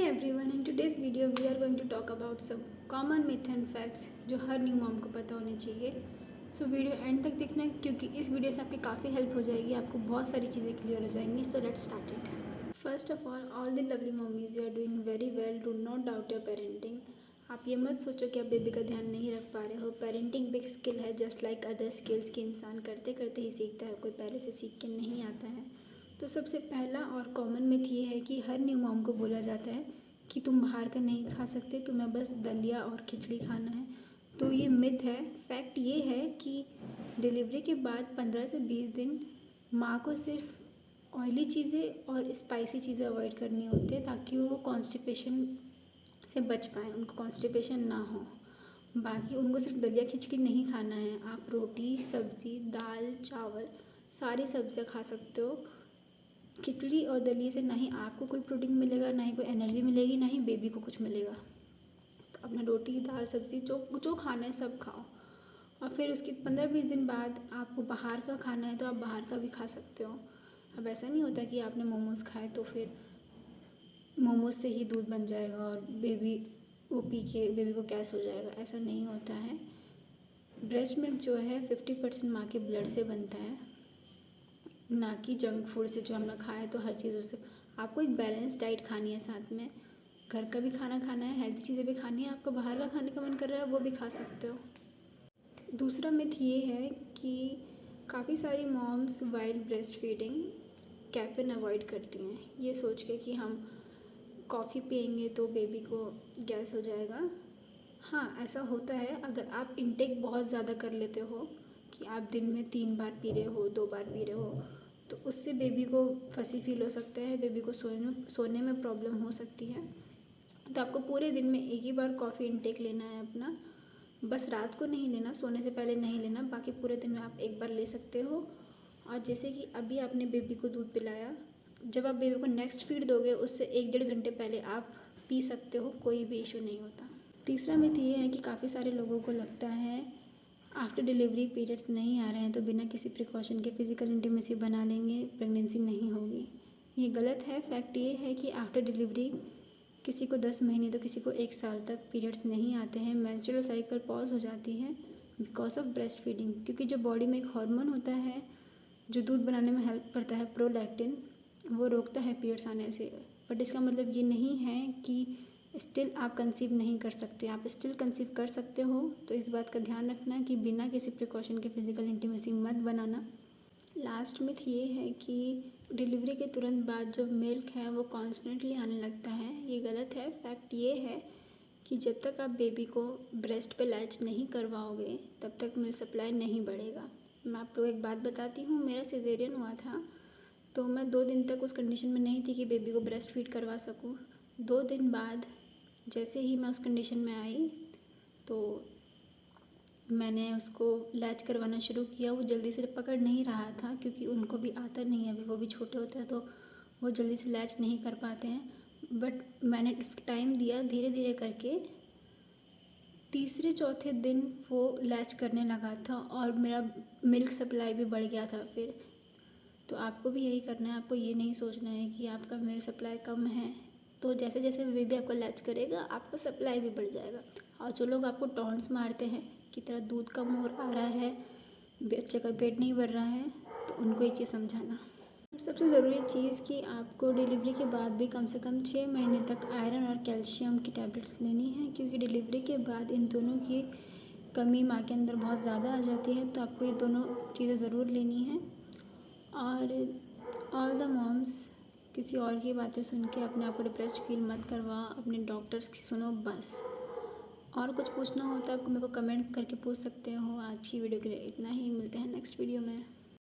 everyone, in today's video we are going to talk about some common myth and facts जो हर new mom को पता होनी चाहिए। So video and तक देखना क्योंकि इस वीडियो से आपकी काफ़ी हेल्प हो जाएगी, आपको बहुत सारी चीज़ें क्लियर हो जाएंगी। So let's start it. First of all the lovely mommies, you are doing very well, do not doubt your parenting. आप ये मत सोचो कि आप बेबी का ध्यान नहीं रख पा रहे हो। पेरेंटिंग बिग स्किल है, जस्ट लाइक अदर स्किल्स की इंसान करते करते ही सीखता है, कोई पहले से सीख के नहीं आता है। तो सबसे पहला और कॉमन मिथ ये है कि हर न्यू मॉम को बोला जाता है कि तुम बाहर का नहीं खा सकते, तुम्हें बस दलिया और खिचड़ी खाना है। तो ये मिथ है। फैक्ट ये है कि डिलीवरी के बाद 15 से 20 दिन माँ को सिर्फ ऑयली चीज़ें और स्पाइसी चीज़ें अवॉइड करनी होती है ताकि वो कॉन्स्टिपेशन से बच पाएँ, उनको कॉन्स्टिपेशन ना हो। बाकी उनको सिर्फ दलिया खिचड़ी नहीं खाना है, आप रोटी, सब्ज़ी, दाल, चावल सारी सब्जियाँ खा सकते हो। खिचड़ी और दलिया से ना ही आपको कोई प्रोटीन मिलेगा, ना ही कोई एनर्जी मिलेगी, ना ही बेबी को कुछ मिलेगा। तो अपना रोटी, दाल, सब्ज़ी जो जो खाना है सब खाओ। और फिर उसके 15-20 दिन बाद आपको बाहर का खाना है तो आप बाहर का भी खा सकते हो। अब ऐसा नहीं होता कि आपने मोमोज़ खाए तो फिर मोमोज़ से ही दूध बन जाएगा और बेबी वो पी के बेबी को गैस हो जाएगा, ऐसा नहीं होता है। ब्रेस्ट मिल्क जो है 50% माँ के ब्लड से बनता है, ना कि जंक फूड से जो हमने खाया है। तो हर चीज़ों से आपको एक बैलेंस डाइट खानी है, साथ में घर का भी खाना खाना है, हेल्थी चीज़ें भी खानी है। आपको बाहर का खाने का मन कर रहा है वो भी खा सकते हो। दूसरा मिथ ये है कि काफ़ी सारी moms while breastfeeding caffeine avoid करती हैं, ये सोच के कि हम कॉफ़ी पियेंगे तो बेबी को गैस हो जाएगा। हाँ, ऐसा होता है अगर आप इनटेक बहुत ज़्यादा कर लेते हो कि आप दिन में 3 बार पी रहे हो, 2 बार पी रहे हो, तो उससे बेबी को फंसी फील हो सकता है, बेबी को सोने में प्रॉब्लम हो सकती है। तो आपको पूरे दिन में एक ही बार कॉफ़ी इनटेक लेना है अपना, बस रात को नहीं लेना, सोने से पहले नहीं लेना, बाकी पूरे दिन में आप एक बार ले सकते हो। और जैसे कि अभी आपने बेबी को दूध पिलाया, जब आप बेबी को नेक्स्ट फीड दोगे उससे 1-1.5 घंटे पहले आप पी सकते हो, कोई भी इशू नहीं होता। तीसरा मिथ ये है कि काफ़ी सारे लोगों को लगता है आफ्टर डिलीवरी पीरियड्स नहीं आ रहे हैं तो बिना किसी प्रिकॉशन के फिज़िकल इंटीमेसी बना लेंगे, प्रेगनेंसी नहीं होगी। ये गलत है। फैक्ट ये है कि आफ्टर डिलीवरी किसी को 10 महीने तो किसी को 1 साल तक पीरियड्स नहीं आते हैं। मेंस्ट्रुअल साइकिल पॉज हो जाती है बिकॉज ऑफ ब्रेस्ट फीडिंग, क्योंकि जो बॉडी में एक हार्मोन होता है जो दूध बनाने में हेल्प करता है, प्रोलैक्टिन, वो रोकता है पीरियड्स आने से। बट इसका मतलब ये नहीं है कि स्टिल आप कंसीव नहीं कर सकते, आप स्टिल कंसीव कर सकते हो। तो इस बात का ध्यान रखना कि बिना किसी प्रिकॉशन के फिज़िकल इंटीमेसी मत बनाना। लास्ट मिथ ये है कि डिलीवरी के तुरंत बाद जो मिल्क है वो कॉन्स्टेंटली आने लगता है, ये गलत है। फैक्ट ये है कि जब तक आप बेबी को ब्रेस्ट पे लैच नहीं करवाओगे तब तक मिल्क सप्लाई नहीं बढ़ेगा। मैं आप लोग एक बात बताती हूँ, मेरा सिजेरियन हुआ था तो मैं 2 दिन तक उस कंडीशन में नहीं थी कि बेबी को ब्रेस्ट फीड करवा सकूँ। 2 दिन बाद जैसे ही मैं उस कंडीशन में आई तो मैंने उसको लैच करवाना शुरू किया। वो जल्दी से पकड़ नहीं रहा था क्योंकि उनको भी आता नहीं है, अभी वो भी छोटे होते हैं तो वो जल्दी से लैच नहीं कर पाते हैं। बट मैंने उसको टाइम दिया, धीरे धीरे करके तीसरे-चौथे दिन वो लैच करने लगा था और मेरा मिल्क सप्लाई भी बढ़ गया था फिर। तो आपको भी यही करना है, आपको ये नहीं सोचना है कि आपका मिल्क सप्लाई कम है तो जैसे जैसे बेबी आपको लैच करेगा आपका सप्लाई भी बढ़ जाएगा। और जो लोग आपको टॉन्ट्स मारते हैं कि तेरा दूध कम हो आ रहा है, बच्चे का पेट नहीं भर रहा है, तो उनको एक चीज़ समझाना। और सबसे ज़रूरी चीज़ कि आपको डिलीवरी के बाद भी कम से कम 6 महीने तक आयरन और कैल्शियम की टैबलेट्स लेनी है, क्योंकि डिलीवरी के बाद इन दोनों की कमी माँ के अंदर बहुत ज़्यादा आ जाती है। तो आपको ये दोनों चीज़ें ज़रूर लेनी है। और ऑल द मॉम्स, किसी और की बातें सुन के अपने आप को डिप्रेस्ड फील मत करवा, अपने डॉक्टर्स की सुनो बस। और कुछ पूछना हो तो आप मेरे को कमेंट करके पूछ सकते हो। आज की वीडियो के लिए इतना ही, मिलते हैं नेक्स्ट वीडियो में।